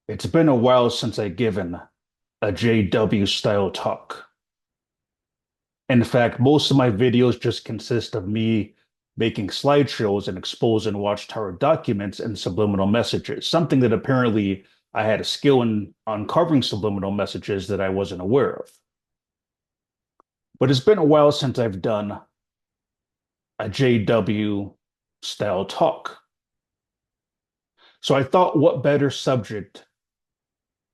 It's been a while since I've given a JW style talk. In fact, most of my videos just consist of me making slideshows and exposing Watchtower documents and subliminal messages, something that apparently I had a skill in uncovering subliminal messages that I wasn't aware of. But it's been a while since I've done a JW style talk. So I thought, what better subject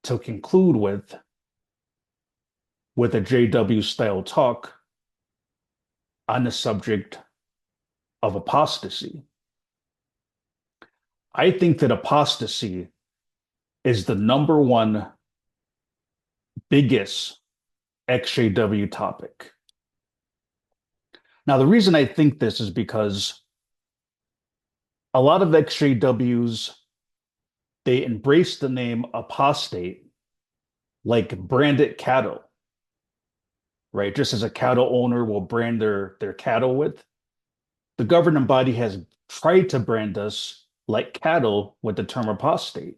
to conclude with a JW style talk on the subject of apostasy. I think that apostasy is the number one biggest XJW topic. Now, the reason I think this is because a lot of XJWs, they embrace the name apostate like branded cattle, right? Just as a cattle owner will brand their cattle with. The governing body has tried to brand us like cattle with the term apostate.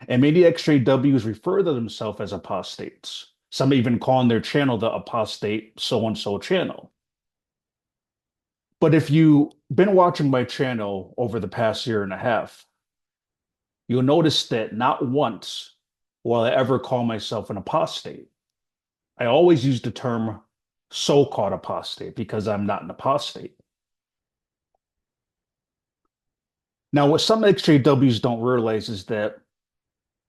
And many XJWs refer to themselves as apostates. Some even calling their channel the apostate so-and-so channel. But if you've been watching my channel over the past year and a half, you'll notice that not once will I ever call myself an apostate. I always use the term so-called apostate because I'm not an apostate. Now, what some XJWs don't realize is that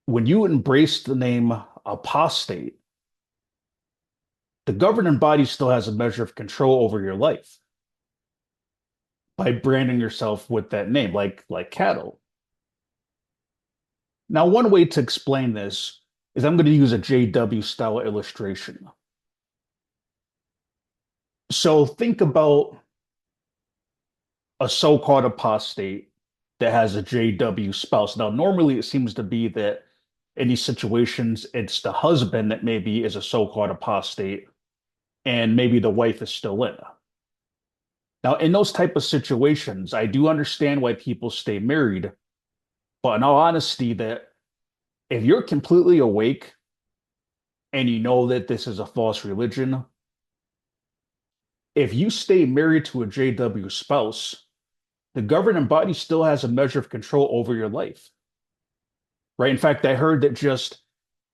when you embrace the name apostate, the governing body still has a measure of control over your life by branding yourself with that name, like cattle. Now, one way to explain this is I'm going to use a JW style illustration. So think about a so-called apostate that has a JW spouse. Now, normally it seems to be that in these situations, it's the husband that maybe is a so-called apostate, and maybe the wife is still in. Now, in those type of situations, I do understand why people stay married, but in all honesty, that if you're completely awake and you know that this is a false religion, if you stay married to a JW spouse, the governing body still has a measure of control over your life, right? In fact, I heard that just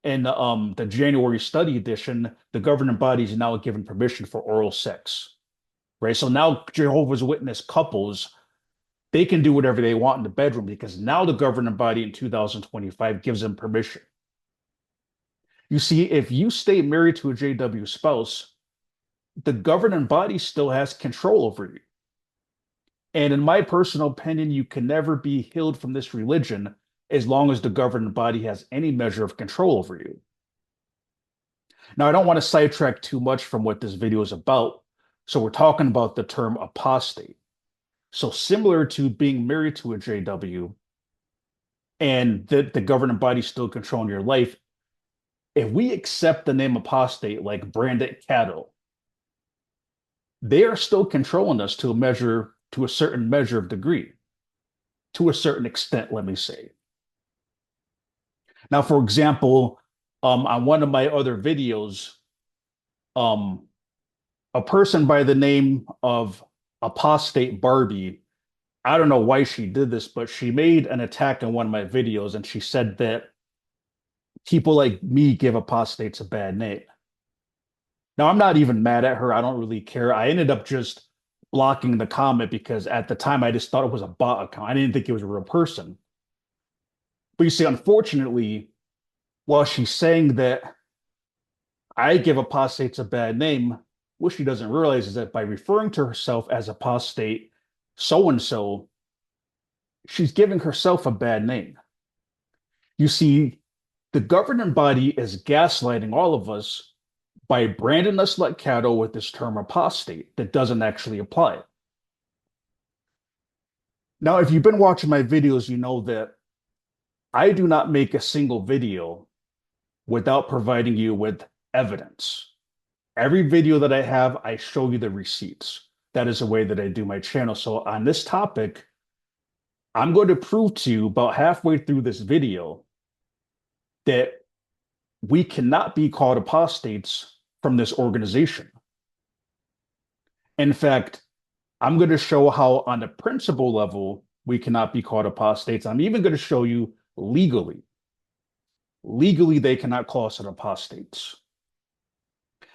in the January study edition, the governing body is now given permission for oral sex, right? So now Jehovah's Witness couples, they can do whatever they want in the bedroom because now the governing body in 2025 gives them permission. You see, if you stay married to a JW spouse, the governing body still has control over you. And in my personal opinion, you can never be healed from this religion as long as the governing body has any measure of control over you. Now, I don't want to sidetrack too much from what this video is about. So we're talking about the term apostate. So similar to being married to a JW and the governing body still controlling your life, if we accept the name apostate like branded cattle, they are still controlling us to a certain measure of degree, to a certain extent, let me say. Now, for example, on one of my other videos, um, a person by the name of Apostate Barbie, I don't know why she did this, but she made an attack in one of my videos and she said that people like me give apostates a bad name. Now, I'm not even mad at her. I don't really care. I ended up just blocking the comment because at the time I just thought it was a bot account. I didn't think it was a real person. But you see, unfortunately, while she's saying that I give apostates a bad name, what she doesn't realize is that by referring to herself as apostate so and so, she's giving herself a bad name. You see, the governing body is gaslighting all of us by branding us like cattle with this term apostate that doesn't actually apply. Now, if you've been watching my videos, you know that I do not make a single video without providing you with evidence. Every video that I have, I show you the receipts. That is the way that I do my channel. So on this topic, I'm going to prove to you about halfway through this video that we cannot be called apostates from this organization. In fact, I'm going to show how, on the principle level, we cannot be called apostates. I'm even going to show you legally. Legally, they cannot call us an apostates.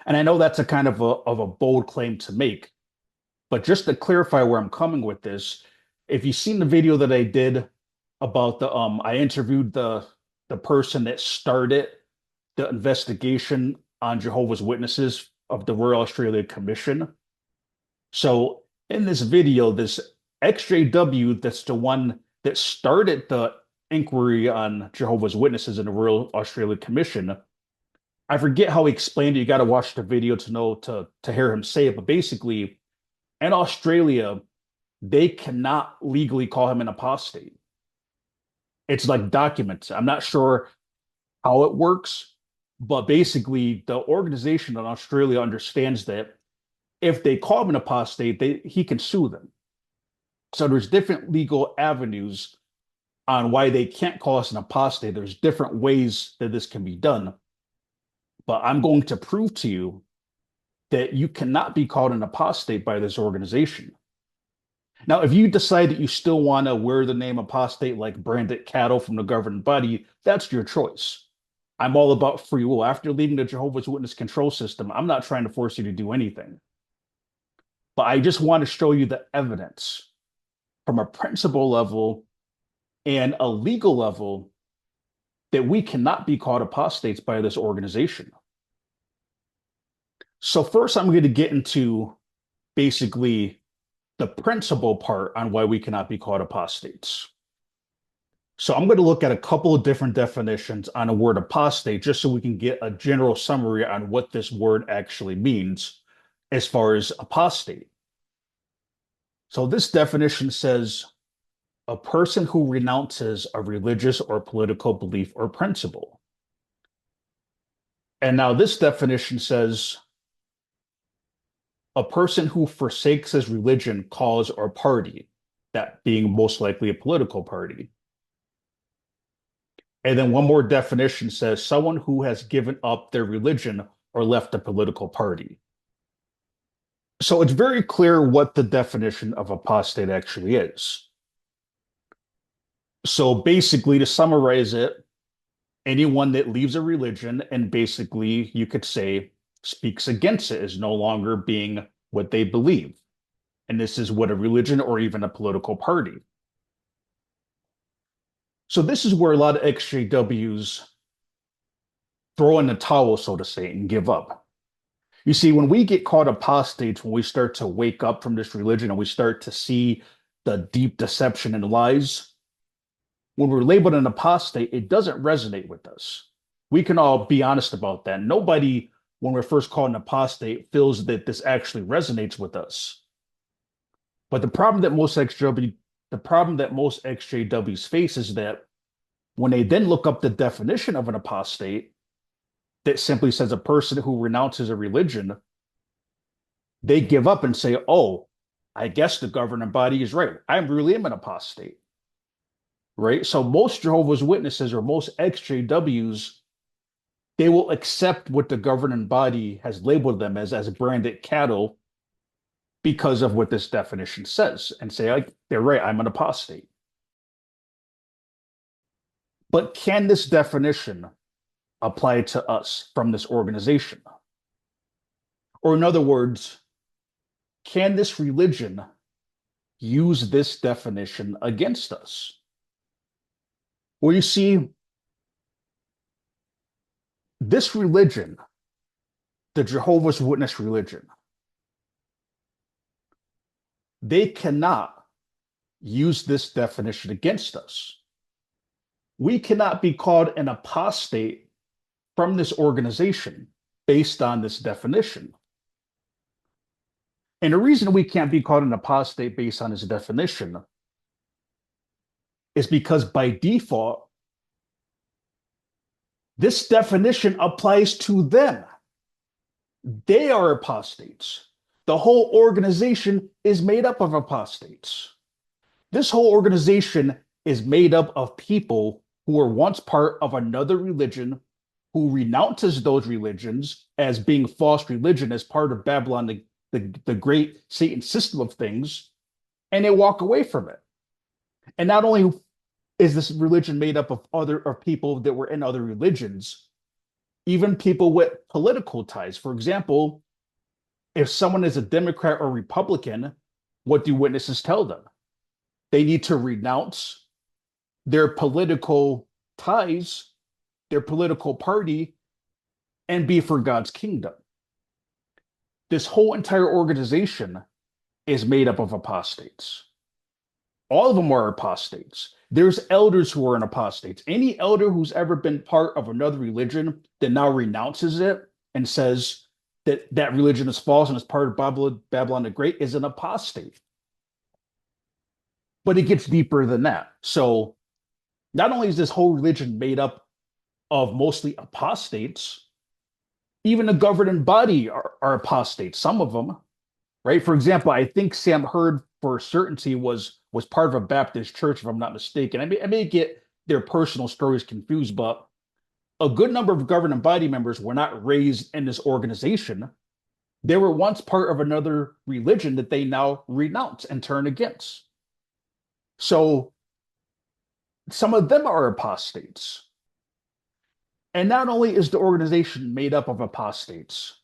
And I know that's a kind of a bold claim to make, but just to clarify where I'm coming with this, if you've seen the video that I did about I interviewed the person that started the investigation on Jehovah's Witnesses of the Royal Australia Commission. So in this video, this XJW, that's the one that started the inquiry on Jehovah's Witnesses in the Royal Australia Commission. I forget how he explained it. You got to watch the video to know to hear him say it. But basically, in Australia, they cannot legally call him an apostate. It's like documented. I'm not sure how it works, but basically, the organization in Australia understands that if they call him an apostate, he can sue them. So there's different legal avenues on why they can't call us an apostate. There's different ways that this can be done. But I'm going to prove to you that you cannot be called an apostate by this organization. Now, if you decide that you still want to wear the name apostate like branded cattle from the governing body, that's your choice. I'm all about free will. After leaving the Jehovah's Witness control system, I'm not trying to force you to do anything. But I just want to show you the evidence from a principle level and a legal level that we cannot be called apostates by this organization. So first, I'm going to get into basically the principle part on why we cannot be called apostates. So I'm going to look at a couple of different definitions on a word apostate, just so we can get a general summary on what this word actually means as far as apostate. So this definition says a person who renounces a religious or political belief or principle. And now this definition says a person who forsakes his religion, cause, or party, that being most likely a political party. And then one more definition says someone who has given up their religion or left a political party. So it's very clear what the definition of apostate actually is. So basically, to summarize it, anyone that leaves a religion and basically you could say speaks against it is no longer being what they believe. And this is what a religion or even a political party. So this is where a lot of XJWs throw in the towel, so to say, and give up. You see, when we get called apostates, when we start to wake up from this religion and we start to see the deep deception and lies, when we're labeled an apostate, it doesn't resonate with us. We can all be honest about that. Nobody, when we're first called an apostate, feels that this actually resonates with us. But the problem that most XJWs face is that when they then look up the definition of an apostate, that simply says a person who renounces a religion, they give up and say, oh, I guess the governing body is right. I really am an apostate. Right? So most Jehovah's Witnesses or most XJWs, they will accept what the governing body has labeled them as branded cattle because of what this definition says and say, like, they're right, I'm an apostate. But can this definition apply to us from this organization? Or in other words, can this religion use this definition against us? Well, you see, this religion, the Jehovah's Witness religion, they cannot use this definition against us. We cannot be called an apostate from this organization based on this definition. And the reason we can't be called an apostate based on this definition is because by default, this definition applies to them. They are apostates. The whole organization is made up of apostates. This whole organization is made up of people who were once part of another religion, who renounces those religions as being false religion, as part of Babylon, the great Satan system of things, and they walk away from it. And not only is this religion made up of people that were in other religions, even people with political ties. For example, if someone is a Democrat or Republican, what do witnesses tell them? They need to renounce their political ties, their political party, and be for God's kingdom. This whole entire organization is made up of apostates. All of them are apostates. There's elders who are apostates. Any elder who's ever been part of another religion that now renounces it and says that that religion is false and is part of Babylon the Great is an apostate. But it gets deeper than that. So not only is this whole religion made up of mostly apostates, even the governing body are apostates, some of them, right? For example, I think Sam Hurd for certainty was part of a Baptist church, if I'm not mistaken. I may get their personal stories confused, but a good number of governing body members were not raised in this organization. They were once part of another religion that they now renounce and turn against. So some of them are apostates. And not only is the organization made up of apostates,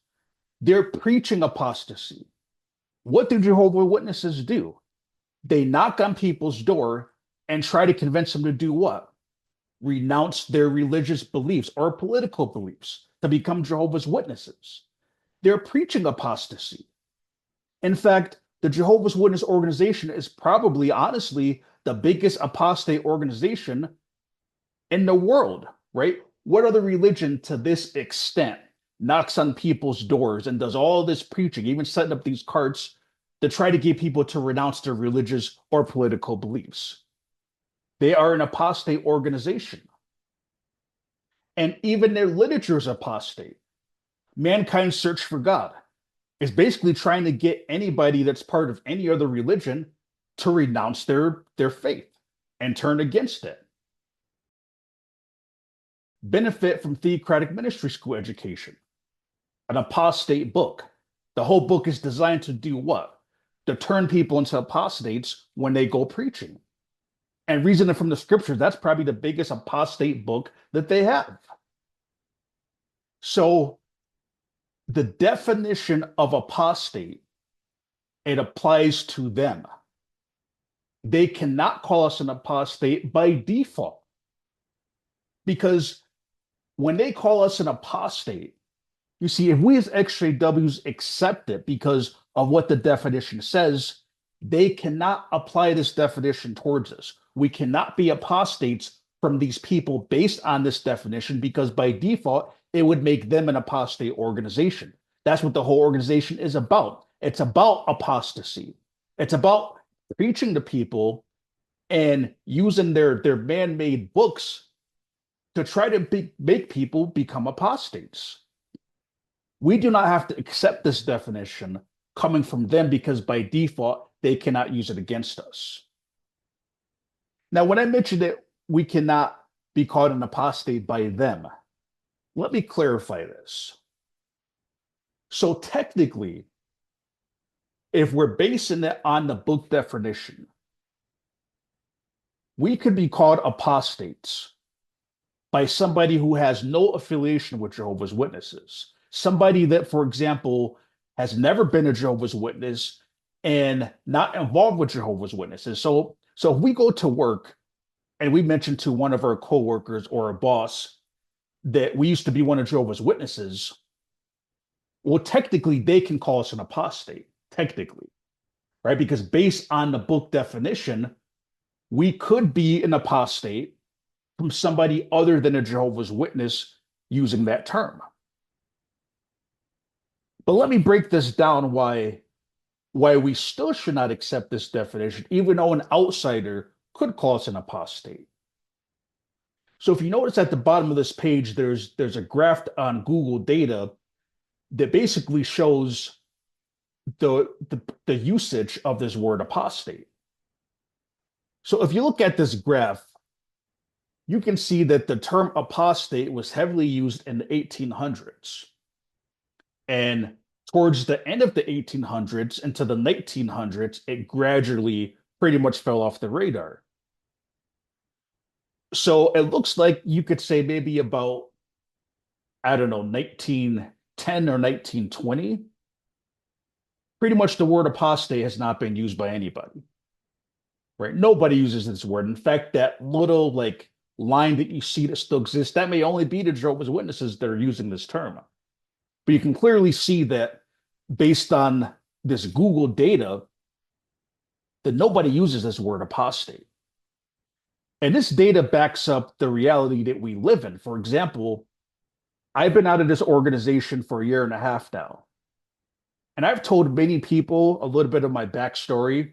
they're preaching apostasy. What do Jehovah's Witnesses do? They knock on people's door and try to convince them to do what? Renounce their religious beliefs or political beliefs to become Jehovah's Witnesses. They're preaching apostasy. In fact, the Jehovah's Witness organization is probably, honestly, the biggest apostate organization in the world, right? What other religion to this extent knocks on people's doors and does all this preaching, even setting up these carts to try to get people to renounce their religious or political beliefs? They are an apostate organization. And even their literature is apostate. Mankind's Search for God is basically trying to get anybody that's part of any other religion to renounce their faith and turn against it. Benefit from Theocratic Ministry School Education, an apostate book. The whole book is designed to do what? To turn people into apostates when they go preaching. And reasoning from the scriptures, that's probably the biggest apostate book that they have. So the definition of apostate, it applies to them. They cannot call us an apostate by default. Because when they call us an apostate, you see, if we as XJWs accept it because of what the definition says, they cannot apply this definition towards us. We cannot be apostates from these people based on this definition, because by default, it would make them an apostate organization. That's what the whole organization is about. It's about apostasy. It's about preaching to people and using their man-made books to try to make people become apostates. We do not have to accept this definition coming from them, because by default, they cannot use it against us. Now, when I mentioned that we cannot be called an apostate by them, let me clarify this. So technically, if we're basing it on the book definition, we could be called apostates by somebody who has no affiliation with Jehovah's Witnesses. Somebody that, for example, has never been a Jehovah's Witness and not involved with Jehovah's Witnesses. So if we go to work and we mention to one of our coworkers or a boss that we used to be one of Jehovah's Witnesses, well, technically they can call us an apostate, technically, right? Because based on the book definition, we could be an apostate from somebody other than a Jehovah's Witness using that term. But let me break this down why we still should not accept this definition, even though an outsider could call us an apostate. So if you notice at the bottom of this page, there's a graph on Google data that basically shows the usage of this word apostate. So if you look at this graph, you can see that the term apostate was heavily used in the 1800s. And towards the end of the 1800s into the 1900s, it gradually pretty much fell off the radar. So it looks like you could say maybe about, I don't know, 1910 or 1920, pretty much the word apostate has not been used by anybody, right? Nobody uses this word. In fact, that little like line that you see that still exists, that may only be the Jehovah's Witnesses that are using this term. But you can clearly see that based on this Google data, that nobody uses this word apostate. And this data backs up the reality that we live in. For example, I've been out of this organization for a year and a half now. And I've told many people a little bit of my backstory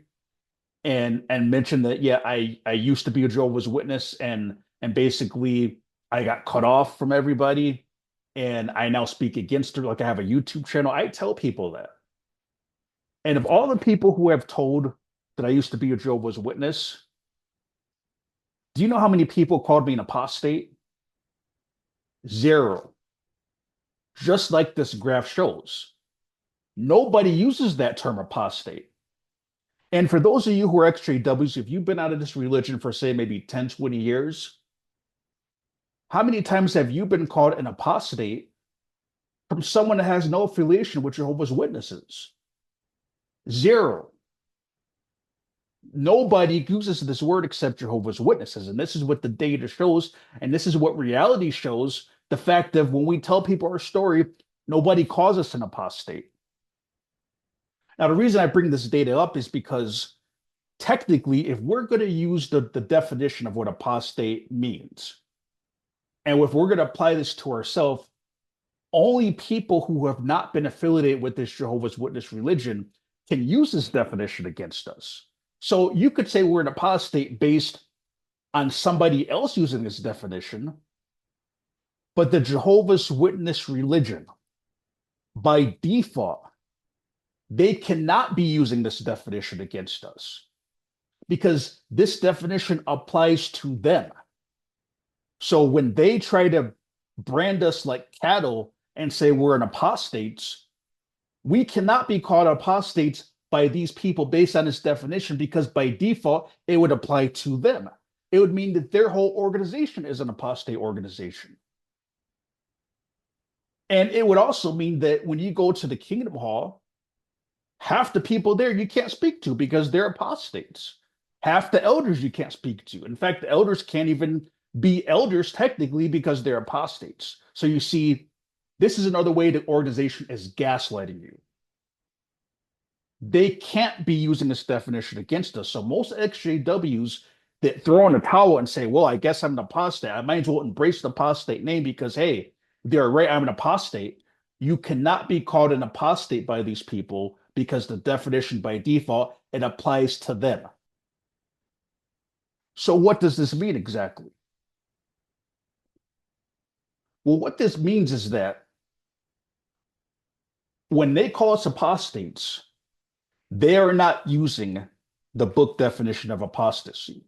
and mentioned that, yeah, I used to be a Jehovah's Witness and basically I got cut off from everybody and I now speak against her. Like I have a YouTube channel. I tell people that. And of all the people who have told that I used to be a Jehovah's Witness, do you know how many people called me an apostate? Zero. Just like this graph shows. Nobody uses that term apostate. And for those of you who are XJWs, if you've been out of this religion for, say, maybe 10, 20 years, how many times have you been called an apostate from someone that has no affiliation with Jehovah's Witnesses? Zero. Nobody uses this word except Jehovah's Witnesses. And this is what the data shows. And this is what reality shows. The fact that when we tell people our story, nobody calls us an apostate. Now, the reason I bring this data up is because technically, if we're going to use the definition of what apostate means, and if we're going to apply this to ourselves, only people who have not been affiliated with this Jehovah's Witness religion can use this definition against us. So you could say we're an apostate based on somebody else using this definition, but the Jehovah's Witness religion, by default, they cannot be using this definition against us because this definition applies to them. So when they try to brand us like cattle and say we're an apostates, we cannot be called apostates by these people based on this definition because by default, it would apply to them. It would mean that their whole organization is an apostate organization. And it would also mean that when you go to the Kingdom Hall, half the people there you can't speak to because they're apostates. Half the elders you can't speak to. In fact, the elders can't even be elders technically because they're apostates. So you see, this is another way the organization is gaslighting you. They can't be using this definition against us. So most XJWs that throw in a towel and say, well, I guess I'm an apostate. I might as well embrace the apostate name because, hey, they're right, I'm an apostate. You cannot be called an apostate by these people because the definition by default, it applies to them. So what does this mean exactly? Well, what this means is that when they call us apostates, they are not using the book definition of apostasy,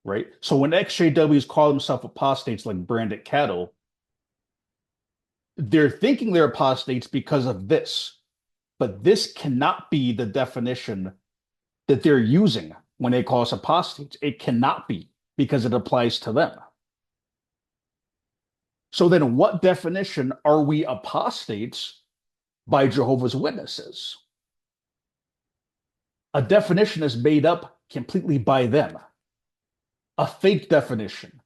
right? So when XJWs call themselves apostates like branded cattle, they're thinking they're apostates because of this, but this cannot be the definition that they're using when they call us apostates. It cannot be because it applies to them. So then what definition are we apostates by Jehovah's Witnesses? A definition is made up completely by them. A fake definition.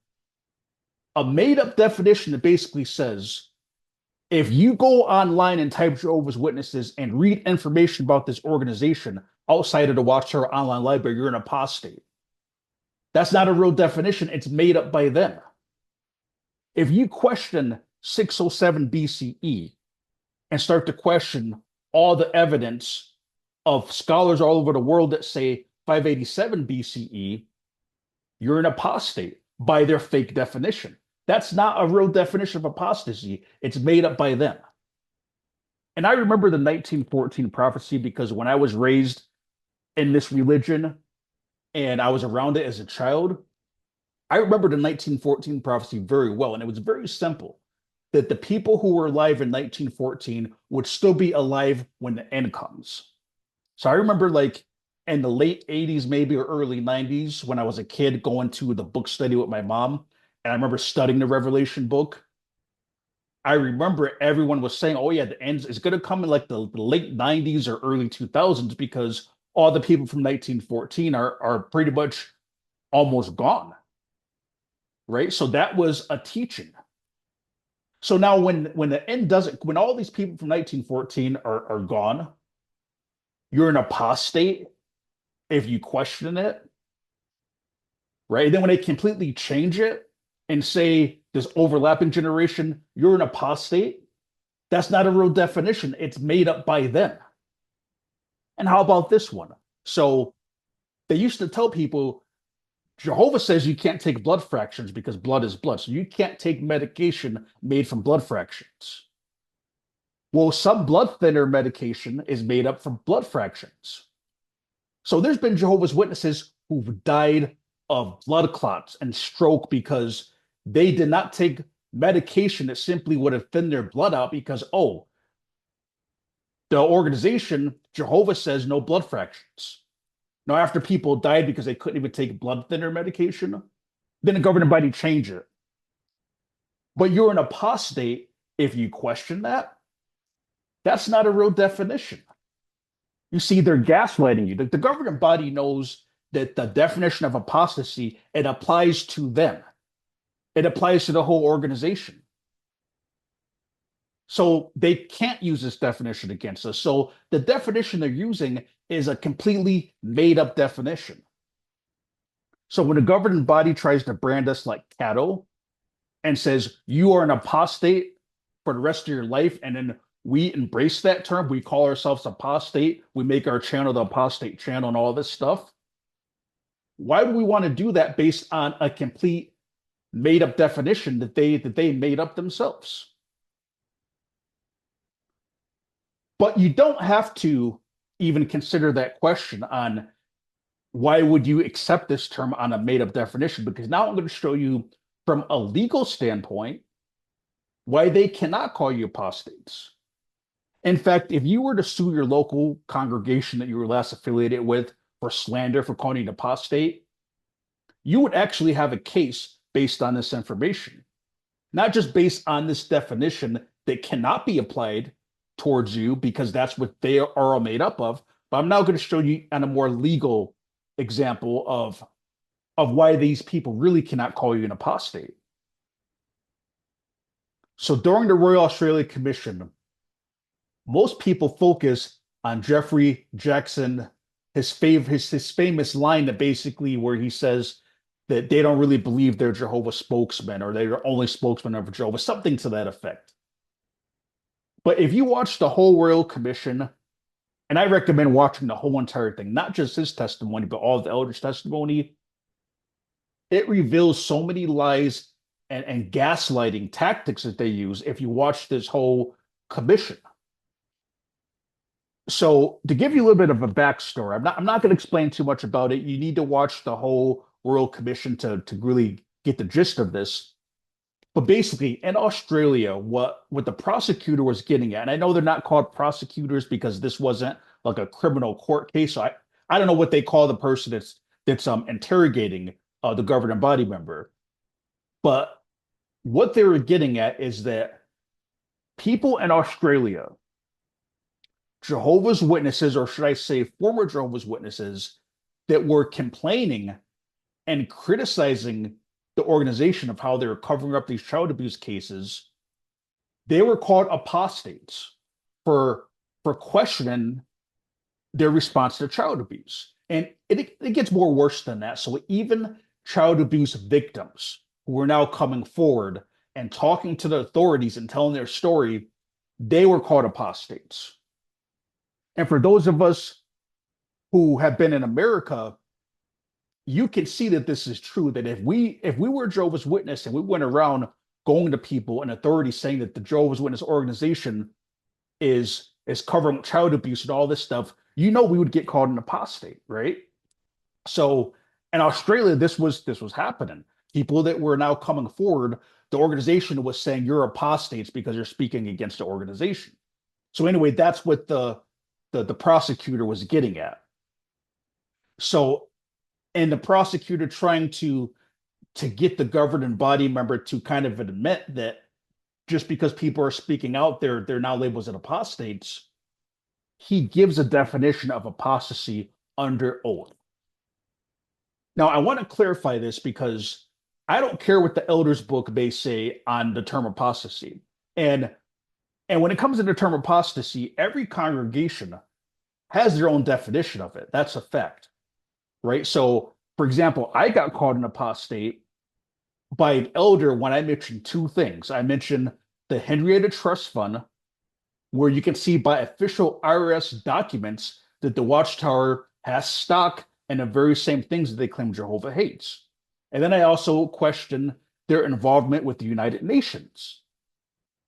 A made-up definition that basically says, if you go online and type Jehovah's Witnesses and read information about this organization outside of the Watchtower Online Library, you're an apostate. That's not a real definition. It's made up by them. If you question 607 BCE and start to question all the evidence of scholars all over the world that say 587 BCE, you're an apostate by their fake definition. That's not a real definition of apostasy. It's made up by them. And I remember the 1914 prophecy because when I was raised in this religion, and I was around it as a child, I remember the 1914 prophecy very well, and it was very simple that the people who were alive in 1914 would still be alive when the end comes. So I remember like in the late 80s, maybe or early 90s, when I was a kid going to the book study with my mom, and I remember studying the Revelation book. I remember everyone was saying, oh, yeah, the end is going to come in like the late 90s or early 2000s because all the people from 1914 are pretty much almost gone, right? So that was a teaching. So now when the end doesn't, when all these people from 1914 are gone, you're an apostate if you question it, right? And then when they completely change it and say this overlapping generation, you're an apostate, that's not a real definition. It's made up by them. And how about this one? So they used to tell people Jehovah says you can't take blood fractions because blood is blood. So you can't take medication made from blood fractions. Well, some blood thinner medication is made up from blood fractions. So there's been Jehovah's Witnesses who've died of blood clots and stroke because they did not take medication that simply would have thinned their blood out because, oh, the organization, Jehovah says no blood fractions. Now, after people died because they couldn't even take blood thinner medication, then the governing body changed it. But you're an apostate if you question that. That's not a real definition. You see, they're gaslighting you. The governing body knows that the definition of apostasy, it applies to them. It applies to the whole organization. So they can't use this definition against us. So the definition they're using is a completely made up definition. So when the governing body tries to brand us like cattle and says, you are an apostate for the rest of your life, and then we embrace that term, we call ourselves apostate, we make our channel the apostate channel and all this stuff. Why do we want to do that based on a complete made up definition that they made up themselves? But you don't have to even consider that question on why would you accept this term on a made up definition? Because now I'm going to show you from a legal standpoint why they cannot call you apostates. In fact, if you were to sue your local congregation that you were last affiliated with for slander for calling you an apostate, you would actually have a case based on this information, not just based on this definition that cannot be applied towards you because that's what they are all made up of. But I'm now going to show you on a more legal example of why these people really cannot call you an apostate. So during the Royal Australia Commission, most people focus on Jeffrey Jackson, his famous line that basically where he says that they don't really believe they're Jehovah's spokesmen or they're only spokesmen of Jehovah, something to that effect. But if you watch the whole Royal Commission, and I recommend watching the whole entire thing, not just his testimony, but all of the elders' testimony, it reveals so many lies and gaslighting tactics that they use if you watch this whole commission. So to give you a little bit of a backstory, I'm not going to explain too much about it. You need to watch the whole Royal Commission to really get the gist of this. But basically, in Australia, what the prosecutor was getting at, and I know they're not called prosecutors because this wasn't like a criminal court case. So I don't know what they call the person that's interrogating the governing body member. But what they were getting at is that people in Australia, Jehovah's Witnesses, or should I say former Jehovah's Witnesses, that were complaining and criticizing the organization of how they were covering up these child abuse cases, they were called apostates for questioning their response to child abuse. And it gets more worse than that. So even child abuse victims who are now coming forward and talking to the authorities and telling their story, they were called apostates. And for those of us who have been in America, you can see that this is true, that if we were Jehovah's Witness and we went around going to people and authorities saying that the Jehovah's Witness organization is covering child abuse and all this stuff, we would get called an apostate, right? So In Australia, this was happening. People that were now coming forward, the organization was saying you're apostates because you're speaking against the organization. So anyway, that's what the prosecutor was getting at. So, and the prosecutor trying to get the governing body member to kind of admit that just because people are speaking out there, they're now labeled as apostates. He gives a definition of apostasy under oath. Now, I want to clarify this because I don't care what the elders book may say on the term apostasy. And and when it comes to the term apostasy, every congregation has their own definition of it. That's a fact, right? So, for example, I got called an apostate by an elder when I mentioned two things. I mentioned the Henrietta Trust Fund, where you can see by official IRS documents that the Watchtower has stock in the very same things that they claim Jehovah hates. And then I also questioned their involvement with the United Nations.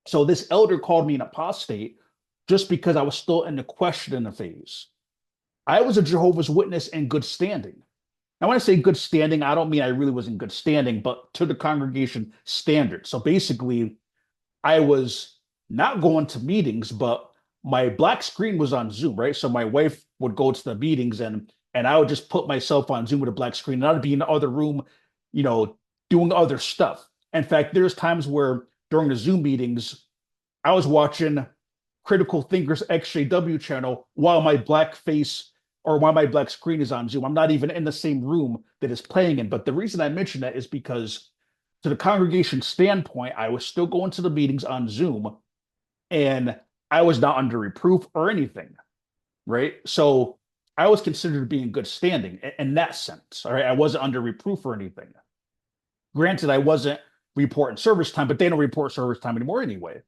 So this elder called me an apostate just because I was still in the questioning phase. I was a Jehovah's Witness in good standing. Now, when I say good standing, I don't mean I really was in good standing, but to the congregation standard. So basically, I was not going to meetings, but my black screen was on Zoom, right? So my wife would go to the meetings and I would just put myself on Zoom with a black screen and I'd be in the other room, doing other stuff. In fact, there's times where during the Zoom meetings, I was watching Critical Thinkers XJW channel while my black face or while my black screen is on Zoom. I'm not even in the same room that is playing in. But the reason I mention that is because to the congregation standpoint, I was still going to the meetings on Zoom and I was not under reproof or anything, right? So I was considered to be in good standing in that sense. All right. I wasn't under reproof or anything. Granted, I wasn't reporting service time, but they don't report service time anymore anyway.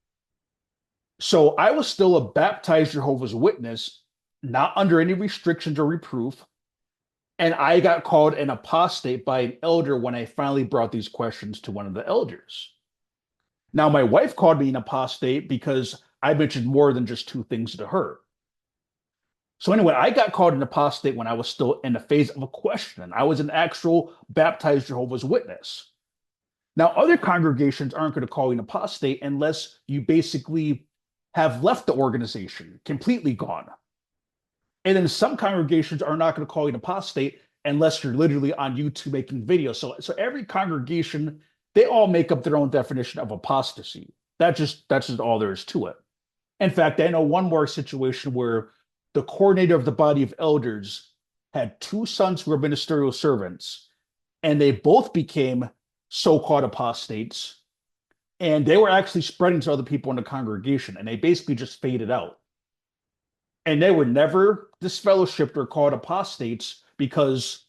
So I was still a baptized Jehovah's Witness, not under any restrictions or reproof. And I got called an apostate by an elder when I finally brought these questions to one of the elders. Now, my wife called me an apostate because I mentioned more than just two things to her. So anyway, I got called an apostate when I was still in the phase of a question. I was an actual baptized Jehovah's Witness. Now, other congregations aren't going to call you an apostate unless you basically have left the organization, completely gone. And then some congregations are not going to call you an apostate unless you're literally on YouTube making videos. So every congregation, they all make up their own definition of apostasy. That's just all there is to it. In fact, I know one more situation where the coordinator of the body of elders had two sons who were ministerial servants, and they both became so-called apostates, and they were actually spreading to other people in the congregation, and they basically just faded out. And they were never disfellowshipped or called apostates because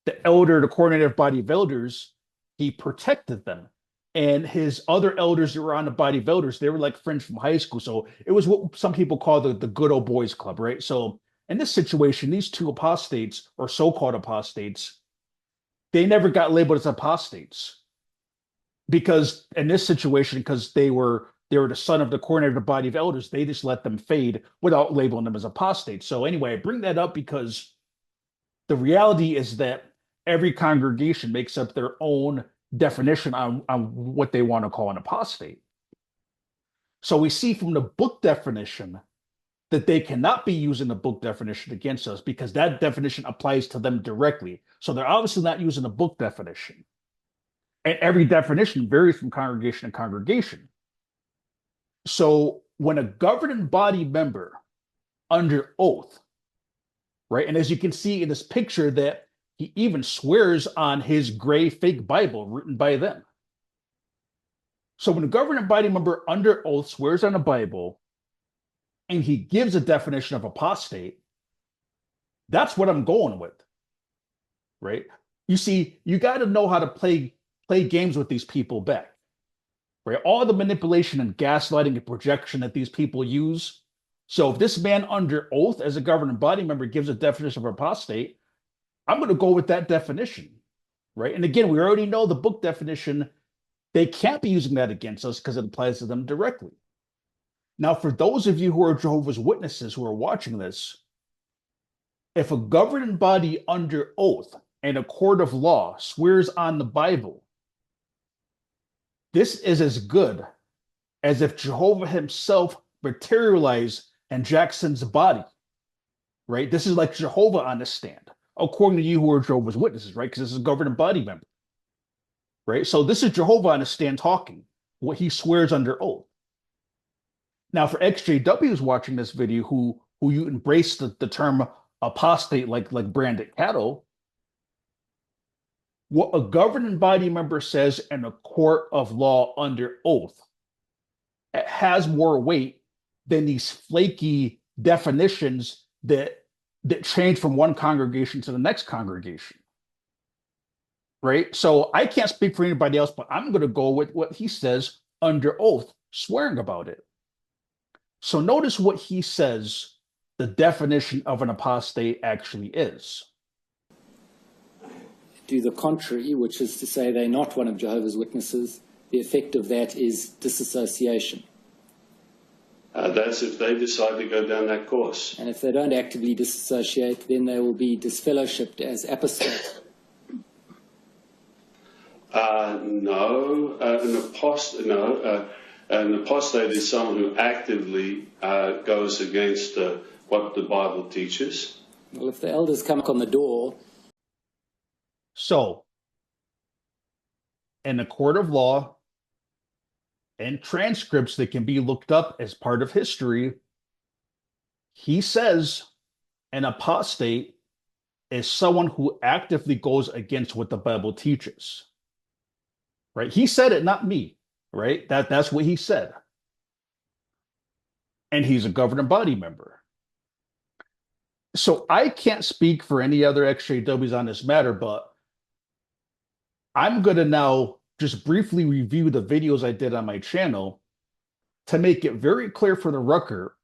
the coordinator of body of elders, he protected them. And his other elders that were on the body of elders, they were like friends from high school. So it was what some people call the good old boys club, right? So in this situation, these two apostates or so-called apostates, they never got labeled as apostates because in this situation, because they were the son of the coordinator of the body of elders, they just let them fade without labeling them as apostates. So anyway, I bring that up because the reality is that every congregation makes up their own definition on what they want to call an apostate. So we see from the book definition that they cannot be using the book definition against us because that definition applies to them directly. So they're obviously not using the book definition. And every definition varies from congregation to congregation. So when a governing body member under oath, right, and as you can see in this picture that he even swears on his gray fake Bible written by them. So when a governing body member under oath swears on a Bible and he gives a definition of apostate, that's what I'm going with, right? You see, you got to know how to play games with these people back, right? All the manipulation and gaslighting and projection that these people use. So if this man under oath as a governing body member gives a definition of apostate, I'm going to go with that definition, right? And again, we already know the book definition. They can't be using that against us because it applies to them directly. Now, for those of you who are Jehovah's Witnesses who are watching this, if a governing body under oath in a court of law swears on the Bible, this is as good as if Jehovah himself materialized in Jackson's body, right? This is like Jehovah on the stand, according to you who are Jehovah's Witnesses, right? Because this is a governing body member, right? So this is Jehovah on the stand talking, what he swears under oath. Now, for XJWs watching this video who you embrace the term apostate like branded cattle, what a governing body member says in a court of law under oath, it has more weight than these flaky definitions that change from one congregation to the next congregation. Right? So I can't speak for anybody else, but I'm going to go with what he says under oath, swearing about it. So notice what he says the definition of an apostate actually is. Do the contrary, which is to say they're not one of Jehovah's Witnesses, the effect of that is disassociation. That's if they decide to go down that course. And if they don't actively disassociate, then they will be disfellowshipped as apostates. No, an apostate is someone who actively goes against what the Bible teaches. Well, if the elders come on the door. So, in a court of law and transcripts that can be looked up as part of history, he says an apostate is someone who actively goes against what the Bible teaches. Right? He said it, not me. Right? That's what he said. And he's a governing body member. So I can't speak for any other XJWs on this matter, but I'm going to now just briefly review the videos I did on my channel to make it very clear for the record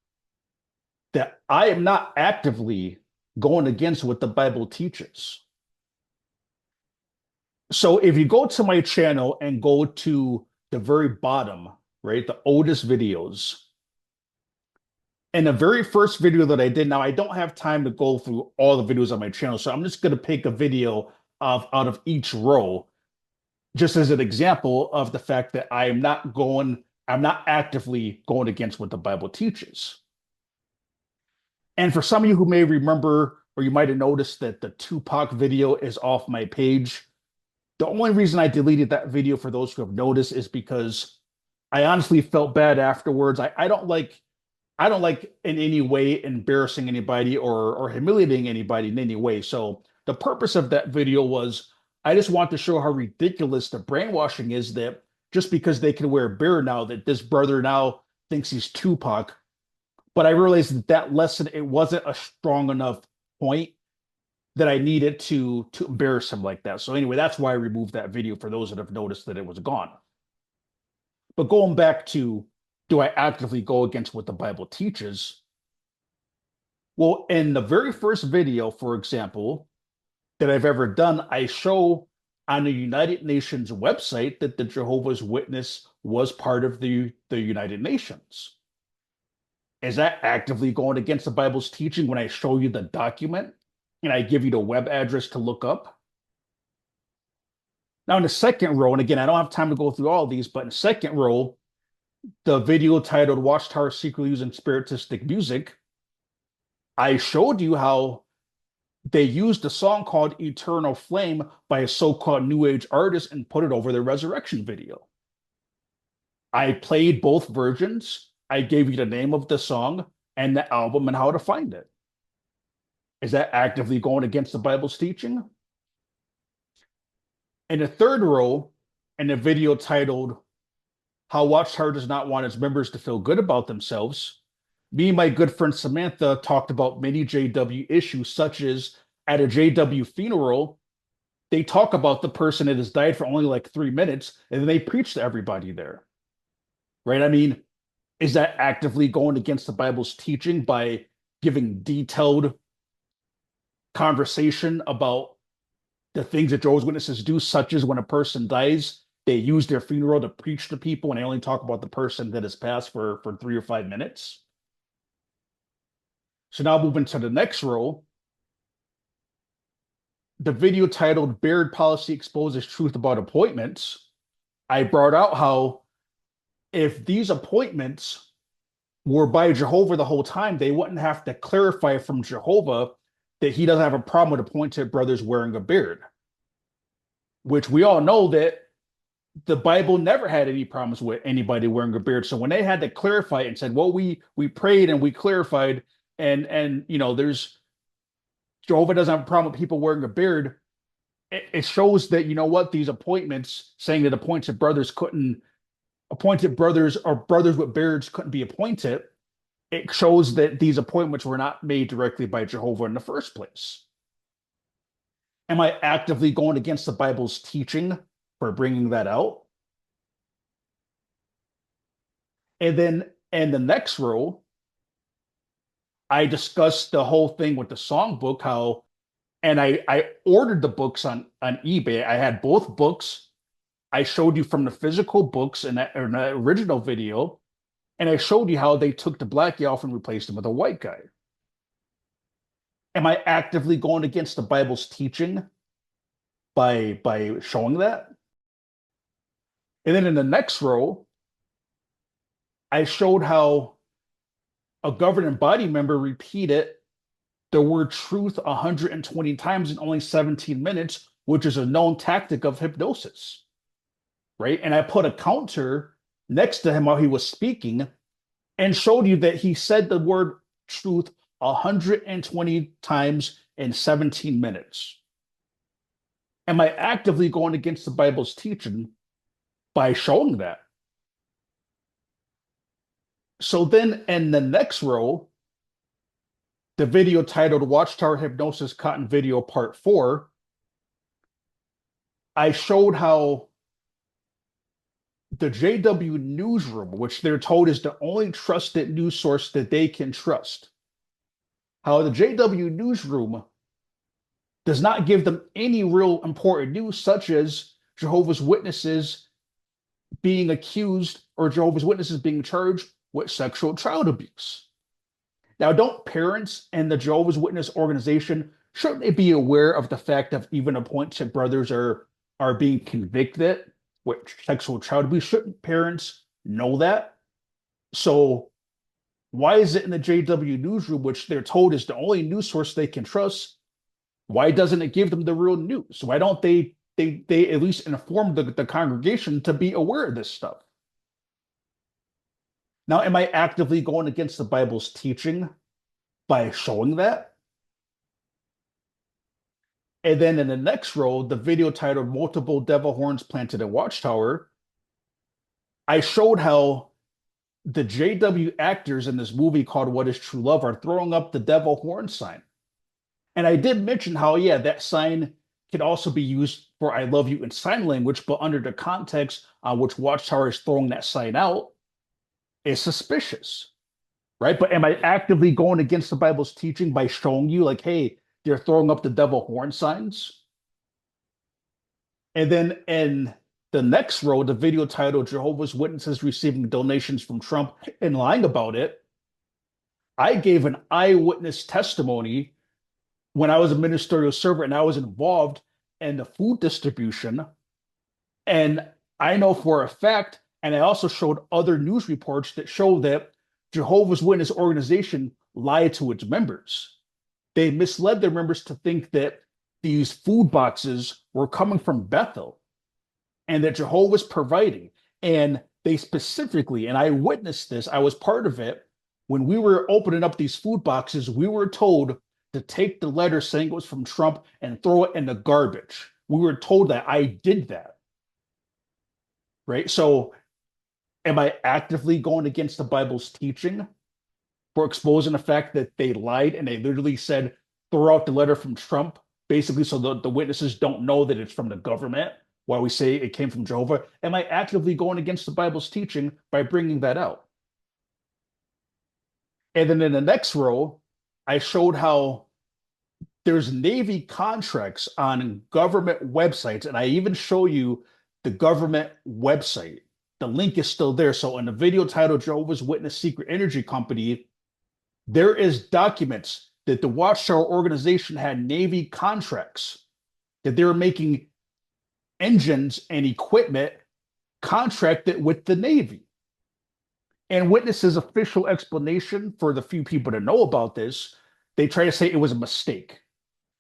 that I am not actively going against what the Bible teaches. So if you go to my channel and go to the very bottom, right, the oldest videos, and the very first video that I did, now I don't have time to go through all the videos on my channel, so I'm just going to pick a video out of each row, just as an example of the fact that I'm not actively going against what the Bible teaches. And for some of you who may remember, or you might have noticed that the Tupac video is off my page, the only reason I deleted that video, for those who have noticed, is because I honestly felt bad afterwards. I don't like in any way embarrassing anybody or humiliating anybody in any way. So the purpose of that video was I just want to show how ridiculous the brainwashing is, that just because they can wear a beard now, that this brother now thinks he's Tupac. But I realized that lesson, it wasn't a strong enough point that I needed to embarrass him like that. So anyway, that's why I removed that video, for those that have noticed that it was gone. But going back to, do I actively go against what the Bible teaches? Well, in the very first video, for example, that I've ever done, I show on the United Nations website that the Jehovah's Witness was part of the United Nations. Is that actively going against the Bible's teaching when I show you the document and I give you the web address to look up? Now, in the second row, and again, I don't have time to go through all of these, but in the second row, the video titled Watchtower Secretly Using Spiritistic Music, I showed you how they used a song called Eternal Flame by a so-called New Age artist and put it over their resurrection video. I played both versions. I gave you the name of the song and the album and how to find it. Is that actively going against the Bible's teaching? In the third row, in a video titled How Watchtower Does Not Want Its Members to Feel Good About Themselves, me and my good friend Samantha talked about many JW issues, such as at a JW funeral, they talk about the person that has died for only like 3 minutes, and then they preach to everybody there. Right? I mean, is that actively going against the Bible's teaching by giving detailed conversation about the things that Jehovah's Witnesses do, such as when a person dies, they use their funeral to preach to people and they only talk about the person that has passed for 3 or 5 minutes? So now moving to the next row, the video titled Beard Policy Exposes Truth About Appointments, I brought out how if these appointments were by Jehovah the whole time, they wouldn't have to clarify from Jehovah that he doesn't have a problem with appointed brothers wearing a beard, which we all know that the Bible never had any problems with anybody wearing a beard. So when they had to clarify it and said, well, we prayed and we clarified, and there's Jehovah doesn't have a problem with people wearing a beard, it shows that these appointments saying that appointed brothers or brothers with beards couldn't be appointed. It shows that these appointments were not made directly by Jehovah in the first place. Am I actively going against the Bible's teaching for bringing that out? And then in the next row, I discussed the whole thing with the songbook, and I ordered the books on eBay. I had both books. I showed you from the physical books in that original video, and I showed you how they took the black elf and replaced him with a white guy. Am I actively going against the Bible's teaching by showing that? And then in the next row, I showed how a governing body member repeated the word truth 120 times in only 17 minutes, which is a known tactic of hypnosis, right? And I put a counter next to him while he was speaking and showed you that he said the word truth 120 times in 17 minutes. Am I actively going against the Bible's teaching by showing that? So then in the next row, the video titled Watchtower Hypnosis Cotton Video Part 4, I showed how the JW Newsroom, which they're told is the only trusted news source that they can trust, how the JW Newsroom does not give them any real important news, such as Jehovah's Witnesses being accused or Jehovah's Witnesses being charged with sexual child abuse. Now, don't parents and the Jehovah's Witness organization, shouldn't they be aware of the fact that even appointed brothers are being convicted with sexual child abuse? Shouldn't parents know that? So why is it in the JW Newsroom, which they're told is the only news source they can trust, why doesn't it give them the real news? Why don't they at least inform the congregation to be aware of this stuff? Now, am I actively going against the Bible's teaching by showing that? And then in the next row, the video titled Multiple Devil Horns Planted in Watchtower, I showed how the JW actors in this movie called What is True Love are throwing up the devil horn sign. And I did mention how, yeah, that sign could also be used for I love you in sign language, but under the context on which Watchtower is throwing that sign out, is suspicious, right? But am I actively going against the Bible's teaching by showing you, like, hey, they're throwing up the devil horn signs? And then in the next row, the video titled Jehovah's Witnesses Receiving Donations from Trump and Lying About It, I gave an eyewitness testimony when I was a ministerial servant and I was involved in the food distribution. And I know for a fact, and I also showed other news reports that show that Jehovah's Witness organization lied to its members. They misled their members to think that these food boxes were coming from Bethel and that Jehovah's providing. And they specifically, and I witnessed this, I was part of it, when we were opening up these food boxes, we were told to take the letter saying it was from Trump and throw it in the garbage. We were told that. I did that. Right? So am I actively going against the Bible's teaching for exposing the fact that they lied and they literally said, throw out the letter from Trump, basically so the witnesses don't know that it's from the government while we say it came from Jehovah? Am I actively going against the Bible's teaching by bringing that out? And then in the next row, I showed how there's Navy contracts on government websites, and I even show you the government website. The link is still there. So in the video titled Jehovah's Witness Secret Energy Company, there is documents that the Watchtower organization had Navy contracts that they were making engines and equipment contracted with the Navy. And Witness's official explanation for the few people that know about this, they try to say it was a mistake.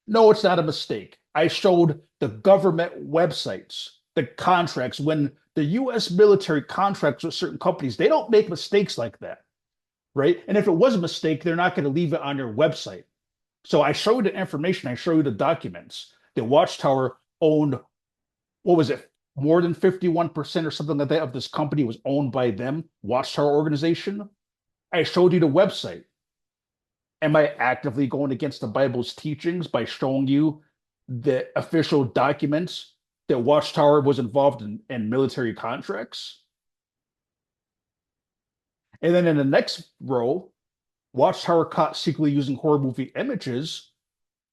No, it's not a mistake. I showed the government websites, the contracts. When the US military contracts with certain companies, they don't make mistakes like that, right? And if it was a mistake, they're not going to leave it on their website. So I show you the information, I show you the documents. The Watchtower owned, what was it, more than 51% or something like that of this company was owned by them, Watchtower organization. I showed you the website. Am I actively going against the Bible's teachings by showing you the official documents that Watchtower was involved in military contracts? And then in the next row, Watchtower caught secretly using horror movie images.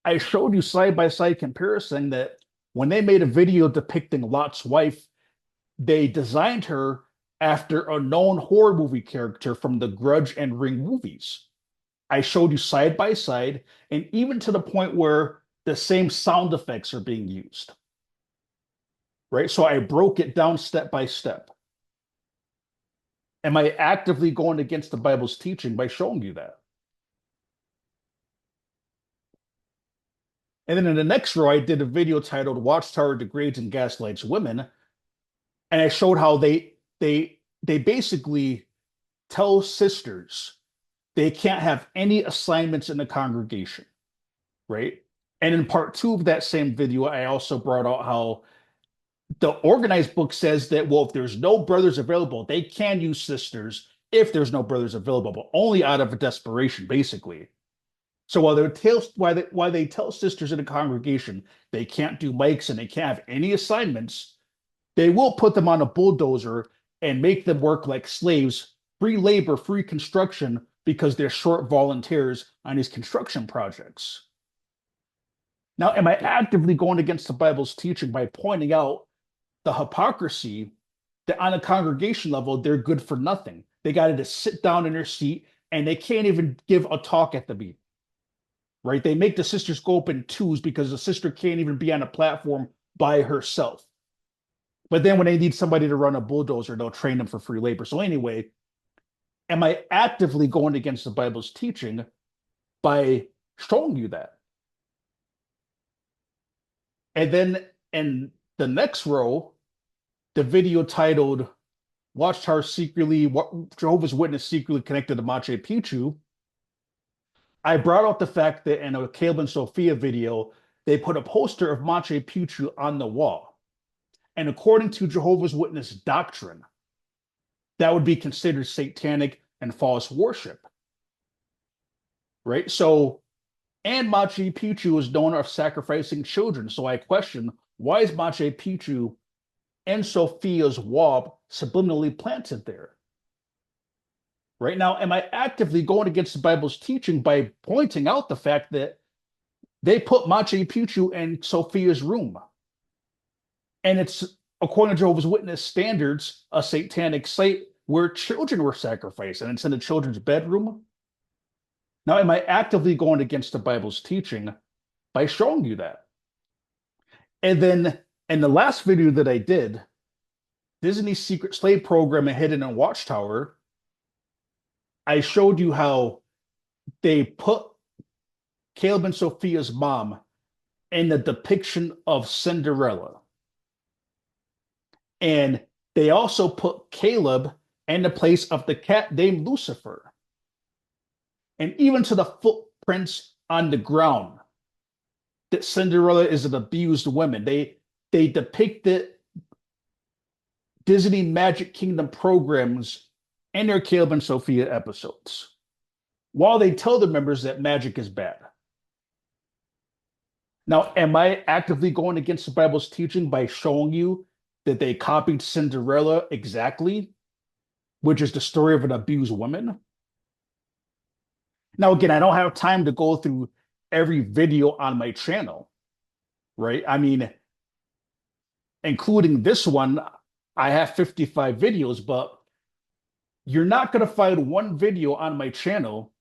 I showed you side by side comparison that when they made a video depicting Lot's wife, they designed her after a known horror movie character from the Grudge and Ring movies. I showed you side by side, and even to the point where the same sound effects are being used. Right? So I broke it down step by step. Am I actively going against the Bible's teaching by showing you that? And then in the next row, I did a video titled Watchtower Degrades and Gaslights Women. And I showed how they basically tell sisters they can't have any assignments in the congregation, right? And in part 2 of that same video, I also brought out how the organized book says that, well, if there's no brothers available, they can use sisters if there's no brothers available, but only out of a desperation, basically. So while they tell sisters in the congregation they can't do mics and they can't have any assignments, they will put them on a bulldozer and make them work like slaves, free labor, free construction, because they're short volunteers on these construction projects. Now, am I actively going against the Bible's teaching by pointing out the hypocrisy that on a congregation level, they're good for nothing? They got to just sit down in their seat and they can't even give a talk at the meeting, right? They make the sisters go up in twos because the sister can't even be on a platform by herself. But then when they need somebody to run a bulldozer, they'll train them for free labor. So anyway, am I actively going against the Bible's teaching by showing you that? And then in the next row, the video titled Watchtower Secretly, Jehovah's Witness Secretly Connected to Machu Picchu, I brought out the fact that in a Caleb and Sophia video, they put a poster of Machu Picchu on the wall. And according to Jehovah's Witness doctrine, that would be considered satanic and false worship. Right? So, and Machu Picchu is known for sacrificing children. So I question, why is Machu Picchu and Sophia's wall subliminally planted there? Right now, am I actively going against the Bible's teaching by pointing out the fact that they put Machu Picchu in Sophia's room? And it's, according to Jehovah's Witness standards, a satanic site where children were sacrificed, and it's in the children's bedroom. Now, am I actively going against the Bible's teaching by showing you that? And then in the last video that I did, Disney's secret slave program and hidden in Watchtower, I showed you how they put Caleb and Sophia's mom in the depiction of Cinderella. And they also put Caleb in the place of the cat named Lucifer. And even to the footprints on the ground, that Cinderella is an abused woman. They depicted Disney Magic Kingdom programs in their Caleb and Sophia episodes, while they tell the members that magic is bad. Now, am I actively going against the Bible's teaching by showing you that they copied Cinderella exactly, which is the story of an abused woman? Now, again, I don't have time to go through every video on my channel, right? I mean, including this one, I have 55 videos, but you're not going to find one video on my channel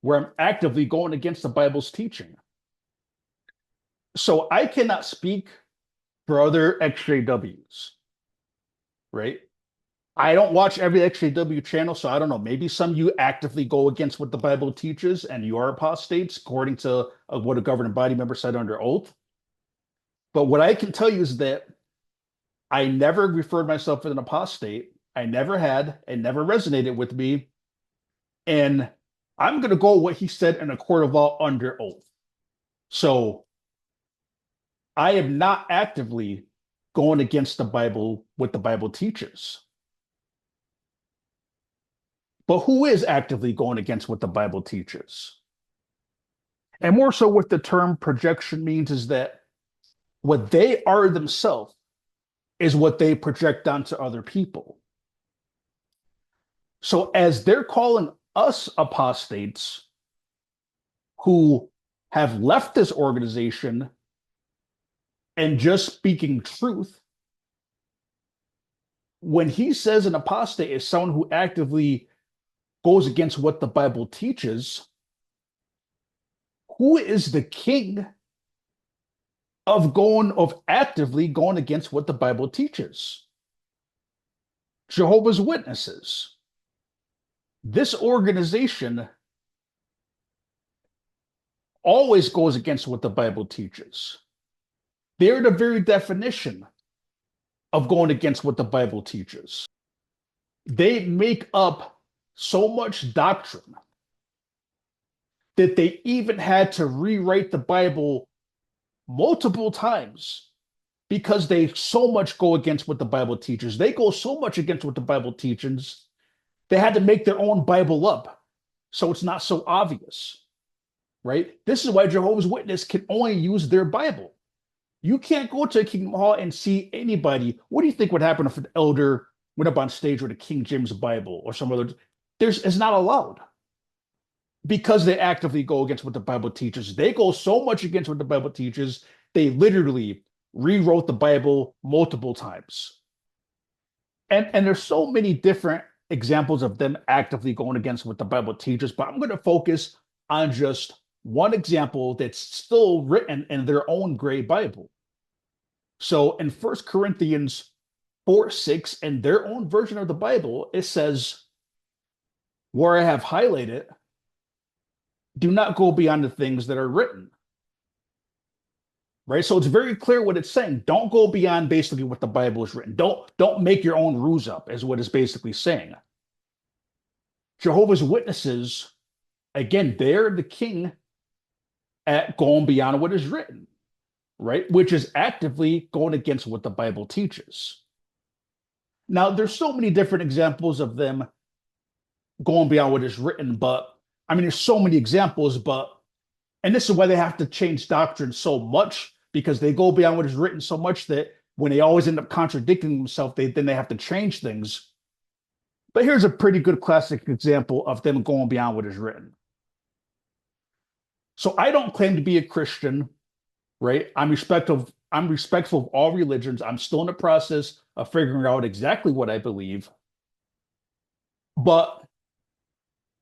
where I'm actively going against the Bible's teaching. So I cannot speak for other XJWs, right? I don't watch every XJW channel, so I don't know. Maybe some of you actively go against what the Bible teaches and you are apostates, according to what a governing body member said under oath. But what I can tell you is that I never referred myself as an apostate. I never had, and never resonated with me. And I'm going to go what he said in a court of law under oath. So I am not actively going against the Bible, what the Bible teaches. But who is actively going against what the Bible teaches? And more so, what the term projection means is that what they are themselves is what they project onto other people. So, as they're calling us apostates who have left this organization and just speaking truth, when he says an apostate is someone who actively goes against what the Bible teaches, who is the king of actively going against what the Bible teaches? Jehovah's Witnesses. This organization always goes against what the Bible teaches. They're the very definition of going against what the Bible teaches. They make up so much doctrine that they even had to rewrite the Bible multiple times because they so much go against what the Bible teaches. They go so much against what the Bible teaches, they had to make their own Bible up so it's not so obvious, right? This is why Jehovah's Witness can only use their Bible. You can't go to a Kingdom Hall and see anybody. What do you think would happen if an elder went up on stage with a King James Bible or some other? It's not allowed because they actively go against what the Bible teaches. They go so much against what the Bible teaches, they literally rewrote the Bible multiple times. And there's so many different examples of them actively going against what the Bible teaches, but I'm going to focus on just one example that's still written in their own gray Bible. So in 1 Corinthians 4:6, in their own version of the Bible, it says, where I have highlighted, do not go beyond the things that are written. Right? So it's very clear what it's saying. Don't go beyond basically what the Bible is written. Don't make your own rules up, is what it's basically saying. Jehovah's Witnesses, again, they're the king at going beyond what is written, right? Which is actively going against what the Bible teaches. Now, there's so many different examples of them going beyond what is written, but I mean, there's so many examples, and this is why they have to change doctrine so much, because they go beyond what is written so much that when they always end up contradicting themselves, then they have to change things. But here's a pretty good classic example of them going beyond what is written. So I don't claim to be a Christian, right? I'm respectful of all religions. I'm still in the process of figuring out exactly what I believe. But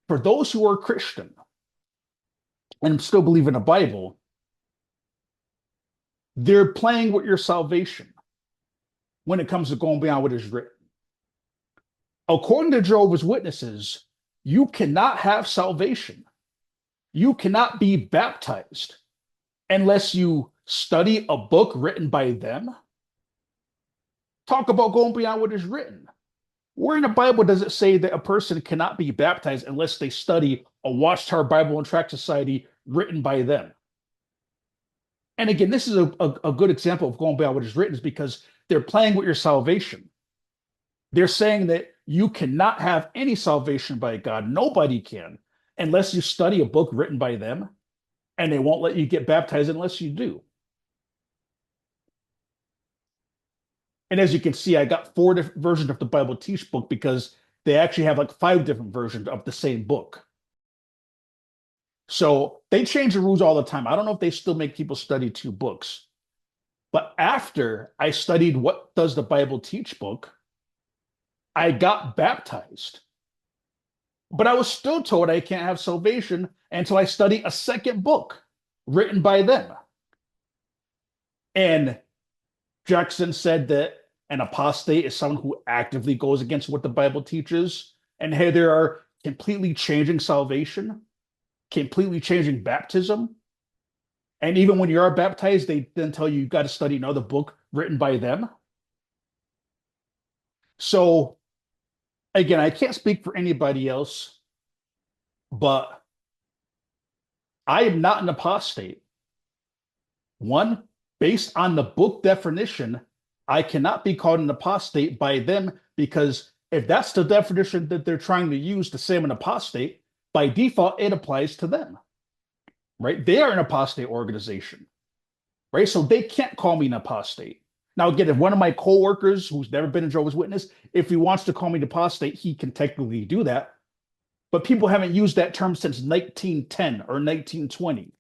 for those who are Christian and still believe in the Bible, they're playing with your salvation when it comes to going beyond what is written. According to Jehovah's Witnesses, you cannot have salvation. You cannot be baptized unless you study a book written by them. Talk about going beyond what is written. Where in the Bible does it say that a person cannot be baptized unless they study a Watchtower Bible and Tract Society written by them? And again, this is a good example of going beyond what is written, is because they're playing with your salvation. They're saying that you cannot have any salvation by God. Nobody can, unless you study a book written by them, and they won't let you get baptized unless you do. And as you can see, I got 4 different versions of the Bible Teach book because they actually have like 5 different versions of the same book. So they change the rules all the time. I don't know if they still make people study 2 books. But after I studied What Does the Bible Teach book, I got baptized. But I was still told I can't have salvation until I study a second book written by them. And Jackson said that an apostate is someone who actively goes against what the Bible teaches. And hey, there are completely changing salvation, completely changing baptism. And even when you are baptized, they then tell you you've got to study another book written by them. So again, I can't speak for anybody else, but I am not an apostate. One, based on the book definition, I cannot be called an apostate by them because if that's the definition that they're trying to use to say I'm an apostate, by default, it applies to them, right? They are an apostate organization, right? So they can't call me an apostate. Now, again, if one of my coworkers who's never been a Jehovah's Witness, if he wants to call me an apostate, he can technically do that. But people haven't used that term since 1910 or 1920,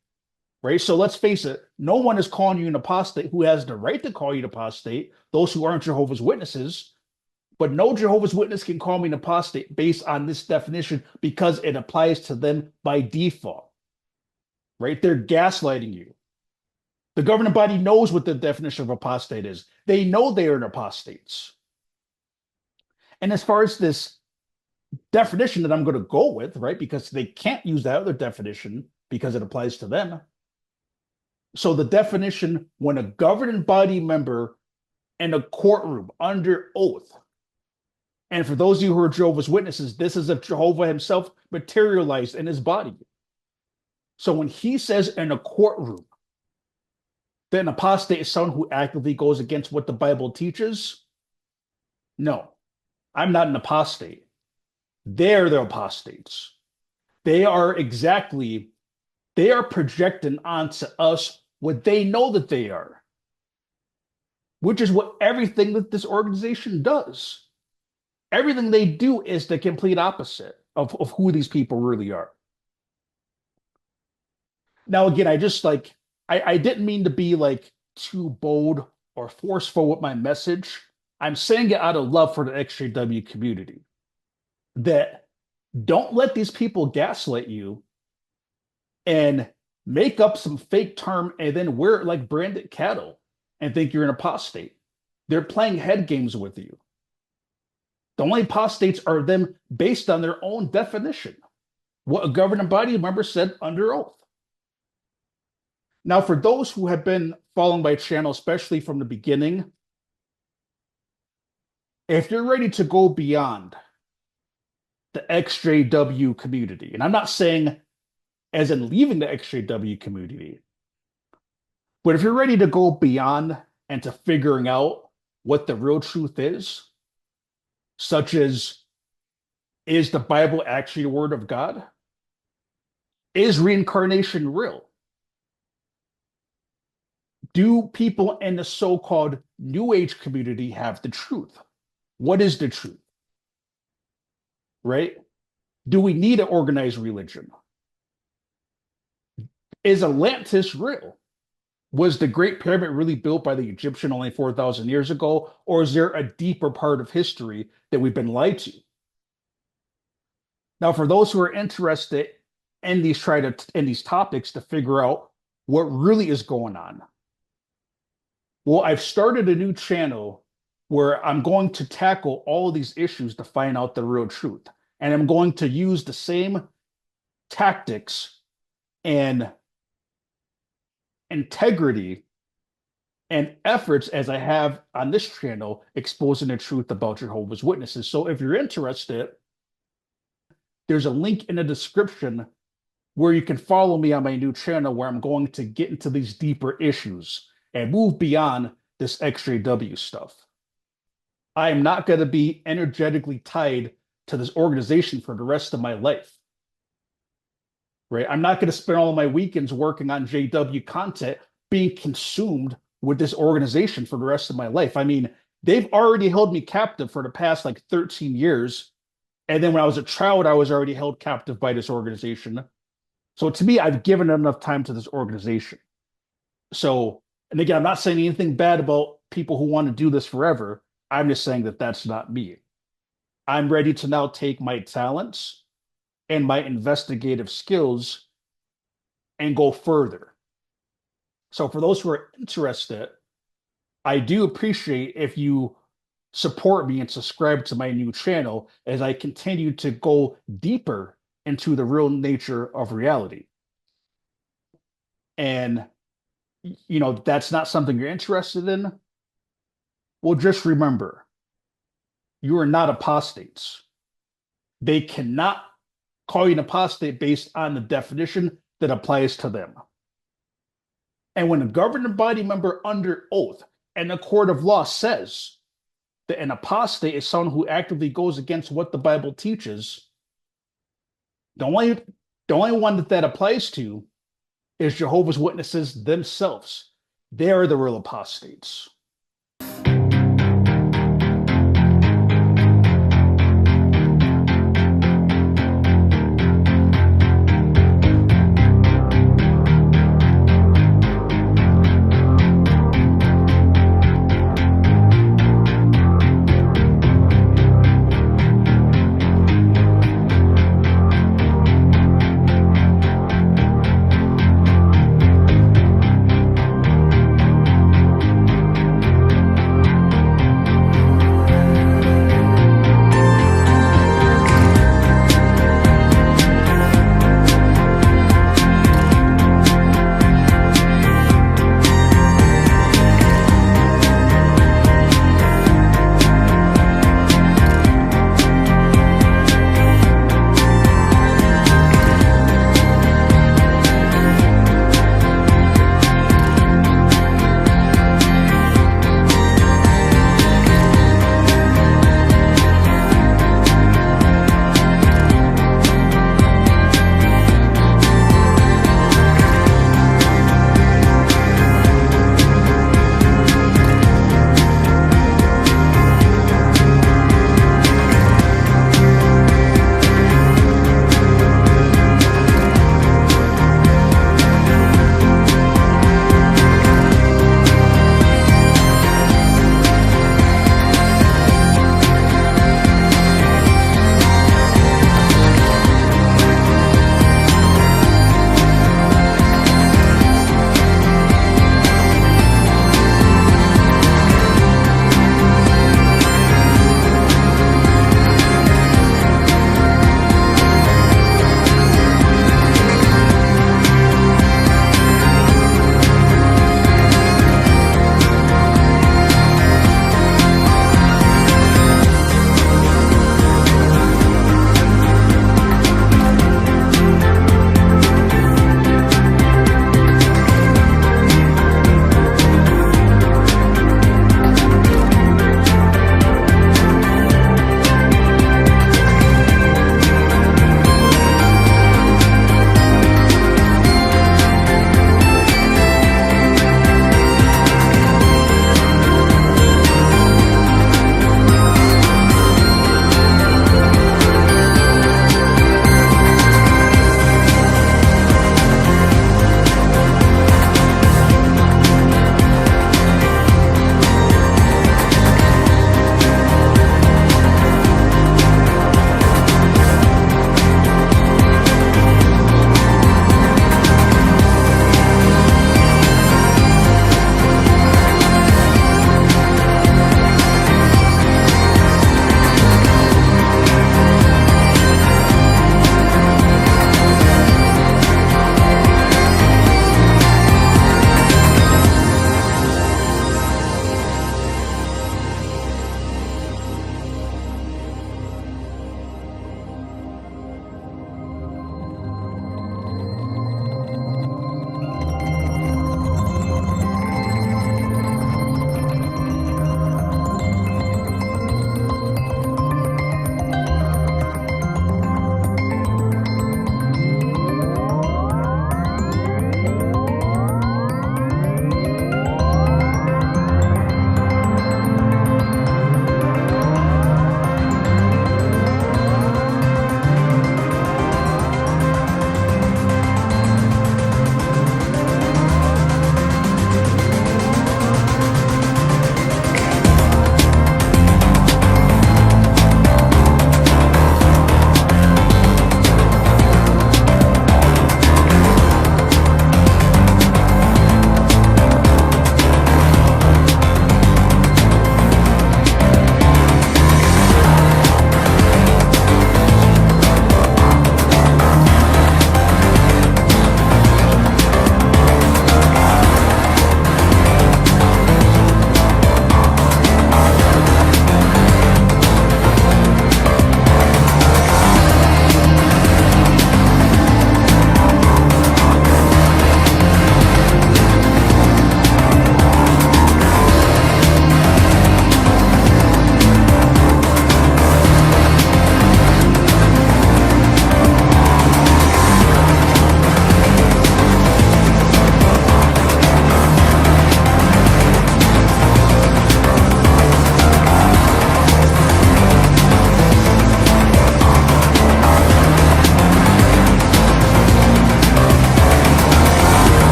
right? So let's face it, no one is calling you an apostate who has the right to call you an apostate, those who aren't Jehovah's Witnesses. But no Jehovah's Witness can call me an apostate based on this definition because it applies to them by default, right? They're gaslighting you. The governing body knows what the definition of apostate is. They know they are an apostates. And as far as this definition that I'm going to go with, right, because they can't use that other definition because it applies to them. So the definition, when a governing body member in a courtroom under oath, and for those of you who are Jehovah's Witnesses, this is if Jehovah himself materialized in his body. So when he says in a courtroom that an apostate is someone who actively goes against what the Bible teaches, no, I'm not an apostate. They're the apostates. They are projecting onto us what they know that they are, which is what everything that this organization does. Everything they do is the complete opposite of who these people really are. Now, again, I didn't mean to be like too bold or forceful with my message. I'm saying it out of love for the XJW community. That don't let these people gaslight you and make up some fake term and then wear it like branded cattle and think you're an apostate. They're playing head games with you. The only apostates are them based on their own definition, what a governing body member said under oath. Now, for those who have been following my channel, especially from the beginning, if you're ready to go beyond the XJW community, and I'm not saying as in leaving the XJW community, but if you're ready to go beyond and to figuring out what the real truth is, such as, is the Bible actually the Word of God? Is reincarnation real? Do people in the so-called New Age community have the truth? What is the truth? Right? Do we need an organized religion? Is Atlantis real? Was the Great Pyramid really built by the Egyptian only 4,000 years ago? Or is there a deeper part of history that we've been lied to? Now, for those who are interested in these topics to figure out what really is going on, well, I've started a new channel where I'm going to tackle all of these issues to find out the real truth. And I'm going to use the same tactics and integrity and efforts as I have on this channel exposing the truth about Jehovah's Witnesses. So if you're interested, there's a link in the description where you can follow me on my new channel where I'm going to get into these deeper issues and move beyond this XJW stuff. I am not going to be energetically tied to this organization for the rest of my life. Right? I'm not going to spend all of my weekends working on JW content being consumed with this organization for the rest of my life. I mean, they've already held me captive for the past like 13 years. And then when I was a child, I was already held captive by this organization. So to me, I've given enough time to this organization. So, and again, I'm not saying anything bad about people who want to do this forever. I'm just saying that that's not me. I'm ready to now take my talents and my investigative skills and go further. So for those who are interested, I do appreciate if you support me and subscribe to my new channel as I continue to go deeper into the real nature of reality. And, that's not something you're interested in. Well, just remember, you are not apostates. They cannot call you an apostate based on the definition that applies to them. And when a governing body member under oath and a court of law says that an apostate is someone who actively goes against what the Bible teaches, the only one that applies to is Jehovah's Witnesses themselves. They are the real apostates.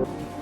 Jehovah.